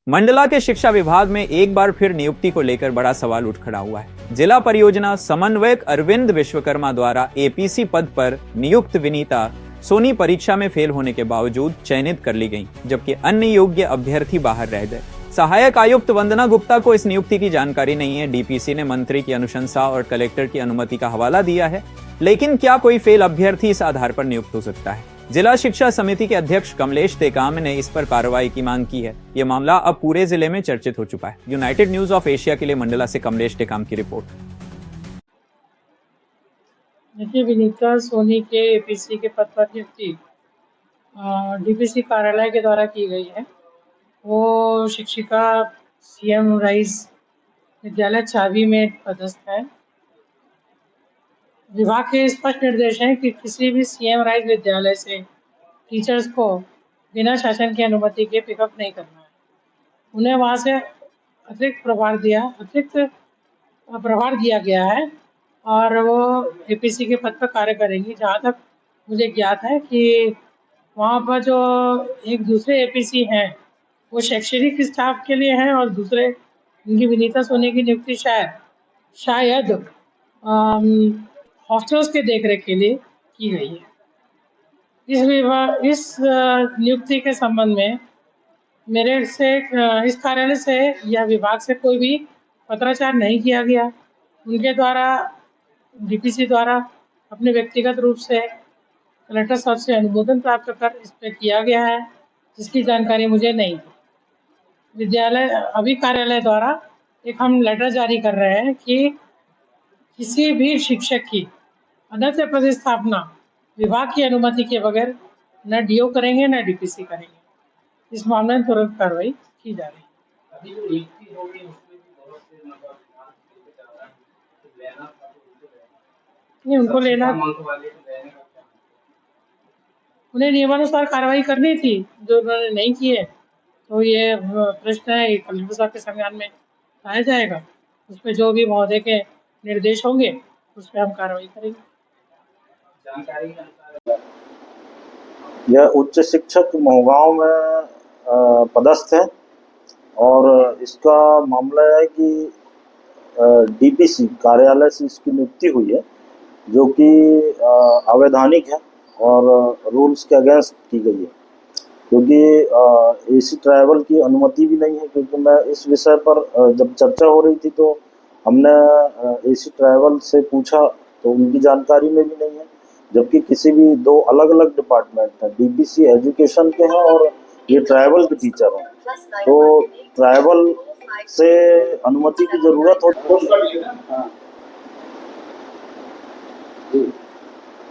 मंडला के शिक्षा विभाग में एक बार फिर नियुक्ति को लेकर बड़ा सवाल उठ खड़ा हुआ है। जिला परियोजना समन्वयक अरविंद विश्वकर्मा द्वारा एपीसी पद पर नियुक्त विनीता सोनी परीक्षा में फेल होने के बावजूद चयनित कर ली गईं, जबकि अन्य योग्य अभ्यर्थी बाहर रह गए। सहायक आयुक्त वंदना गुप्ता को इस नियुक्ति की जानकारी नहीं है। डीपीसी ने मंत्री की अनुशंसा और कलेक्टर की अनुमति का हवाला दिया है, लेकिन क्या कोई फेल अभ्यर्थी इस आधार पर नियुक्त हो सकता है? जिला शिक्षा समिति के अध्यक्ष कमलेश टेकाम ने इस पर कार्रवाई की मांग की है। यह मामला अब पूरे जिले में चर्चित हो चुका है। यूनाइटेड न्यूज ऑफ एशिया के लिए मंडला से कमलेश टेकाम की रिपोर्ट। देखिए, विनीता सोनी के एपीसी के पद पर नियुक्ति डीपीसी कार्यालय के द्वारा की गई है। वो शिक्षिका सीएम राइज विद्यालय छावी में पदस्थ है। विभाग के स्पष्ट निर्देश हैं कि किसी भी सीएम राइज विद्यालय से टीचर्स को बिना शासन की अनुमति के पिकअप नहीं करना है। उन्हें वहाँ से अतिरिक्त प्रभार दिया गया है और वो एपीसी के पद पर कार्य करेंगी। जहाँ तक मुझे ज्ञात है कि वहाँ पर जो एक दूसरे एपीसी हैं वो शैक्षणिक स्टाफ के लिए हैं और दूसरे उनकी विनीता सोनी की नियुक्ति शायद हॉस्टल्स के देखरेख के लिए की गई है। इस नियुक्ति के संबंध में मेरे से इस कार्यालय से या विभाग से कोई भी पत्राचार नहीं किया गया। उनके द्वारा डीपीसी द्वारा अपने व्यक्तिगत रूप से कलेक्टर साहब से अनुमोदन प्राप्त कर इस पर किया गया है, जिसकी जानकारी मुझे नहीं थी। कार्यालय द्वारा एक हम लेटर जारी कर रहे हैं कि किसी भी शिक्षक की अनन्य प्रतिस्थापना विभाग की अनुमति के बगैर न डीओ करेंगे न डीपीसी करेंगे। इस मामले में तुरंत कार्रवाई की जा रही है। नहीं, उनको लेना, उन्हें नियमानुसार कार्रवाई करनी थी, जो उन्होंने नहीं की है। तो ये प्रश्न है कलेक्टर साहब के संज्ञान में लाया जाएगा। उस पर जो भी महोदय के निर्देश होंगे उस पर हम कार्रवाई करेंगे। यह उच्च शिक्षक मोहगांव में पदस्थ है और इसका मामला है कि डीपीसी कार्यालय से इसकी नियुक्ति हुई है, जो कि अवैधानिक है और रूल्स के अगेंस्ट की गई है, क्योंकि एसी ट्रैवल की अनुमति भी नहीं है। क्योंकि मैं इस विषय पर जब चर्चा हो रही थी तो हमने एसी ट्रैवल से पूछा तो उनकी जानकारी में भी नहीं है, जबकि किसी भी दो अलग अलग डिपार्टमेंट हैं। डीपीसी एजुकेशन के हैं और ये ट्रैवल के टीचर हैं, तो ट्रैवल से अनुमति की जरूरत होती है।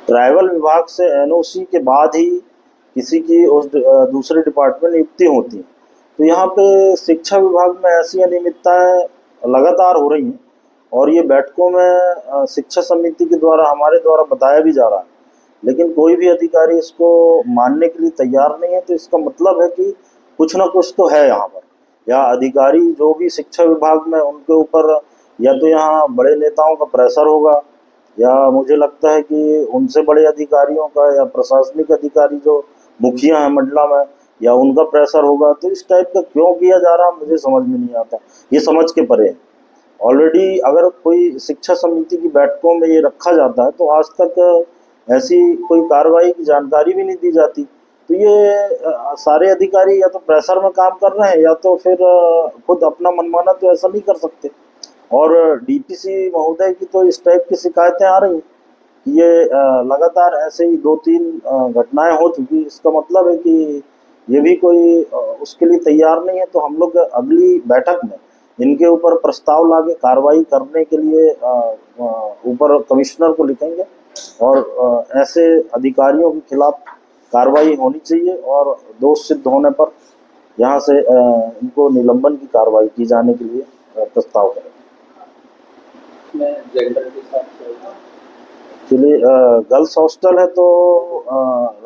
ट्रैवल विभाग से एनओसी के बाद ही किसी की उस दूसरे डिपार्टमेंट में नियुक्ति होती है। तो यहाँ पे शिक्षा विभाग में ऐसी अनियमितताएं लगातार हो रही हैं और ये बैठकों में शिक्षा समिति के द्वारा हमारे द्वारा बताया भी जा रहा है, लेकिन कोई भी अधिकारी इसको मानने के लिए तैयार नहीं है। तो इसका मतलब है कि कुछ ना कुछ तो है यहाँ पर, या अधिकारी जो भी शिक्षा विभाग में उनके ऊपर या तो यहाँ बड़े नेताओं का प्रेशर होगा, या मुझे लगता है कि उनसे बड़े अधिकारियों का या प्रशासनिक अधिकारी जो मुखिया हैं मंडला में, या उनका प्रेशर होगा। तो इस टाइप का क्यों किया जा रहा मुझे समझ में नहीं आता, ये समझ के परे है। ऑलरेडी अगर कोई शिक्षा समिति की बैठकों में ये रखा जाता है तो आज तक ऐसी कोई कार्रवाई की जानकारी भी नहीं दी जाती। तो ये सारे अधिकारी या तो प्रेशर में काम कर रहे हैं या तो फिर खुद अपना मनमाना तो ऐसा नहीं कर सकते। और डीपीसी महोदय की तो इस टाइप की शिकायतें आ रही कि ये लगातार ऐसे ही 2-3 घटनाएं हो चुकी। इसका मतलब है कि ये भी कोई उसके लिए तैयार नहीं है। तो हम लोग अगली बैठक में इनके ऊपर प्रस्ताव लाके कार्रवाई करने के लिए ऊपर कमिश्नर को लिखेंगे और ऐसे अधिकारियों के खिलाफ कार्रवाई होनी चाहिए और दोष सिद्ध होने पर यहाँ से इनको निलंबन की कार्रवाई की जाने के लिए प्रस्ताव करें। चलिए, गर्ल्स हॉस्टल है तो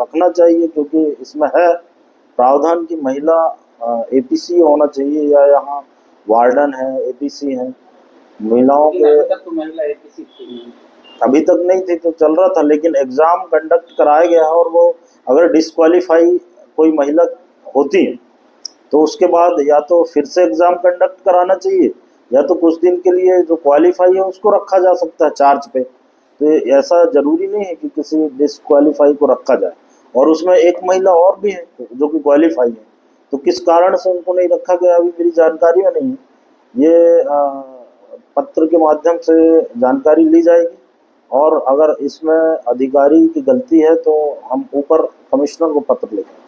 रखना चाहिए, क्योंकि इसमें है प्रावधान की महिला एपीसी होना चाहिए, या यहाँ वार्डन है, एपीसी है। महिलाओं के तो महिला एपीसी थी, अभी तक नहीं थी तो चल रहा था, लेकिन एग्जाम कंडक्ट कराया गया है और वो अगर डिस्क्वालीफाई कोई महिला होती है तो उसके बाद या तो फिर से एग्जाम कंडक्ट कराना चाहिए, या तो कुछ दिन के लिए जो क्वालिफाई है उसको रखा जा सकता है चार्ज पे। तो ऐसा जरूरी नहीं है कि किसी डिसक्वालीफाई को रखा जाए। और उसमें एक महिला और भी है जो कि क्वालिफाई है, तो किस कारण से उनको नहीं रखा गया अभी मेरी जानकारी में नहीं है। ये पत्र के माध्यम से जानकारी ली जाएगी, और अगर इसमें अधिकारी की गलती है तो हम ऊपर कमिश्नर को पत्र लिखेंगे।